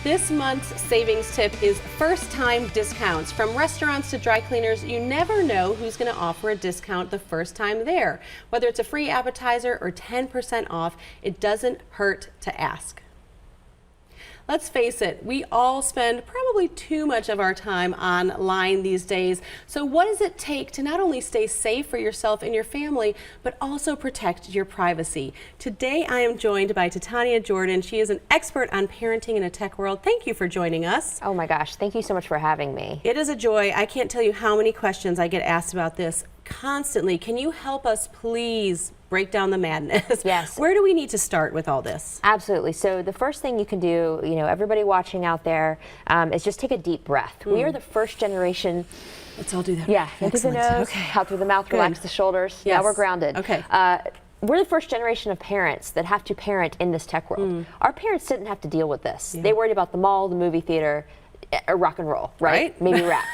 This month's savings tip is first-time discounts. From restaurants to dry cleaners, you never know who's going to offer a discount the first time there. Whether it's a free appetizer or 10% off, it doesn't hurt to ask. Let's face it, we all spend probably too much of our time online these days. So what does it take to not only stay safe for yourself and your family, but also protect your privacy? Today I am joined by Titania Jordan. She is an expert on parenting in a tech world. Thank you for joining us. Oh my gosh, thank you so much for having me. It is a joy. I can't tell you how many questions I get asked about this constantly. Can you help us please break down the madness? Yes. Where do we need to start with all this? Absolutely. So the first thing you can do, everybody watching out there, is just take a deep breath. We are the first generation. Let's all do that. Yeah, in through the nose, okay. Out through the mouth, relax the shoulders. Yes. Now we're grounded. Okay. We're the first generation of parents that have to parent in this tech world. Our parents didn't have to deal with this. Yeah. They worried about the mall, the movie theater, rock and roll, right? Maybe rap.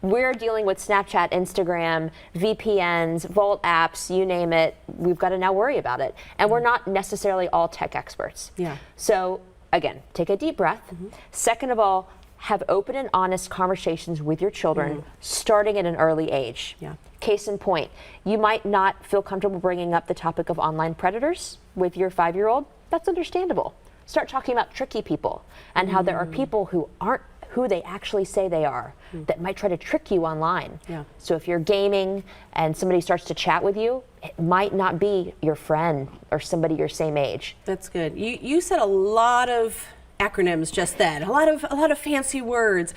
We're dealing with Snapchat, Instagram, VPNs, Vault apps, you name it. We've got to now worry about it. And we're not necessarily all tech experts. Yeah. So again, take a deep breath. Second of all, have open and honest conversations with your children starting at an early age. Yeah. Case in point, you might not feel comfortable bringing up the topic of online predators with your 5-year-old. That's understandable. Start talking about tricky people and how there are people who aren't who they actually say they are that might try to trick you online. Yeah. So if you're gaming and somebody starts to chat with you, it might not be your friend or somebody your same age. That's good. You said a lot of acronyms just then, a lot of fancy words.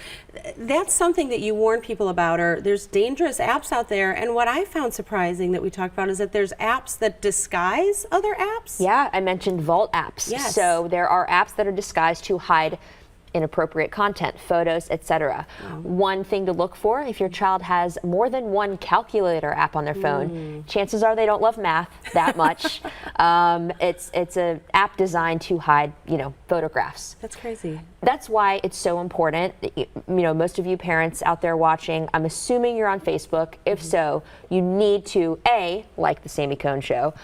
That's something that you warn people about, or there's dangerous apps out there. And what I found surprising that we talked about is that there's apps that disguise other apps. Yeah, I mentioned Vault apps. Yes. So there are apps that are disguised to hide inappropriate content, photos, etc. One thing to look for, if your child has more than one calculator app on their phone, chances are they don't love math that much. It's an app designed to hide, photographs. That's crazy. That's why it's so important. Most of you parents out there watching, I'm assuming you're on Facebook. If so, you need to A, like the Sami Cohn Show,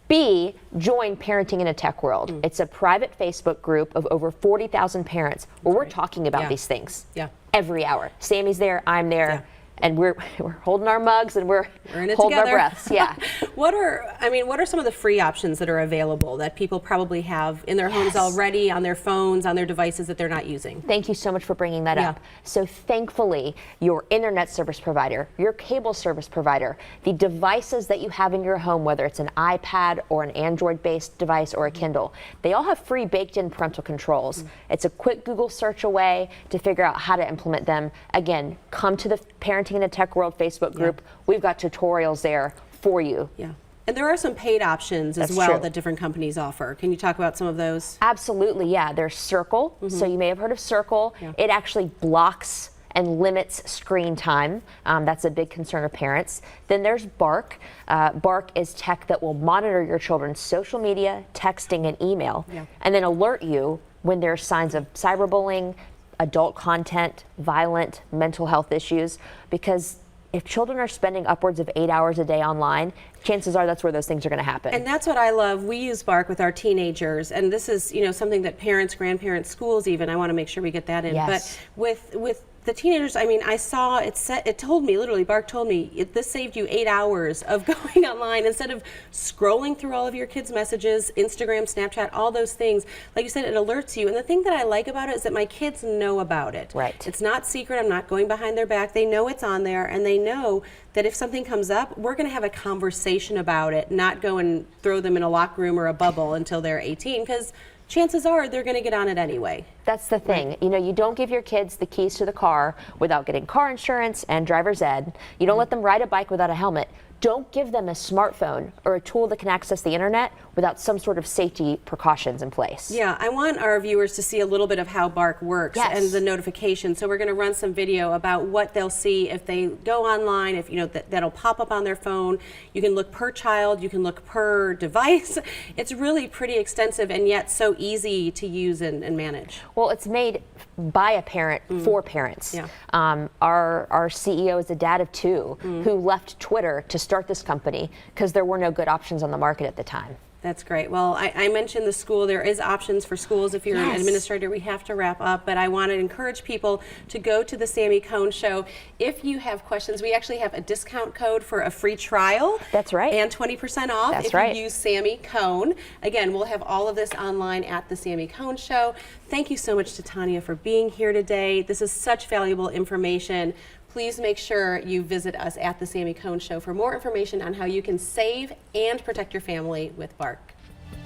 B, join Parenting in a Tech World. It's a private Facebook group of over 40,000 parents where we're talking about these things every hour. Sami's there, I'm there, and we're holding our mugs and we're in it holding together. our breaths. Yeah. What are some of the free options that are available that people probably have in their homes already, on their phones, on their devices that they're not using? Thank you so much for bringing that up. So thankfully, your internet service provider, your cable service provider, the devices that you have in your home, whether it's an iPad or an Android-based device or a Kindle, they all have free baked-in parental controls. It's a quick Google search away to figure out how to implement them. Again, come to the Parenting in a Tech World Facebook group. We've got tutorials there for you. Yeah. And there are some paid options as well that different companies offer. Can you talk about some of those? Absolutely, yeah. There's Circle. So you may have heard of Circle. It actually blocks and limits screen time. That's a big concern of parents. Then there's Bark. Bark is tech that will monitor your children's social media, texting, and email, and then alert you when there are signs of cyberbullying, adult content, violent, mental health issues, because if children are spending upwards of 8 hours a day online, chances are that's where those things are going to happen. And that's what I love. We use Bark with our teenagers, and this is something that parents, grandparents, schools even, I want to make sure we get that in. Yes. But with the teenagers, I saw it told me, literally, Bark told me, this saved you 8 hours of going online instead of scrolling through all of your kids' messages, Instagram, Snapchat, all those things. Like you said, it alerts you. And the thing that I like about it is that my kids know about it. Right. It's not secret. I'm not going behind their back. They know it's on there, and they know that if something comes up, we're going to have a conversation about it, not go and throw them in a locked room or a bubble until they're 18, because chances are they're going to get on it anyway. That's the thing. You don't give your kids the keys to the car without getting car insurance and driver's ed. You don't let them ride a bike without a helmet. Don't give them a smartphone or a tool that can access the internet without some sort of safety precautions in place. Yeah, I want our viewers to see a little bit of how Bark works and the notification. So we're going to run some video about what they'll see if they go online, if that'll pop up on their phone. You can look per child, you can look per device. It's really pretty extensive and yet so easy to use and manage. Well, it's made by a parent for parents. Yeah. Our CEO is a dad of 2 who left Twitter to start this company because there were no good options on the market at the time. That's great. Well, I mentioned the school. There is options for schools if you're an administrator. We have to wrap up, but I want to encourage people to go to the Sami Cone Show. If you have questions, we actually have a discount code for a free trial. That's right. And 20% off if you use Sami Cone. Again, we'll have all of this online at the Sami Cone Show. Thank you so much to Tanya for being here today. This is such valuable information. Please make sure you visit us at the Sami Cone Show for more information on how you can save and protect your family with bark.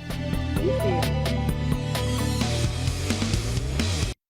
Thank you.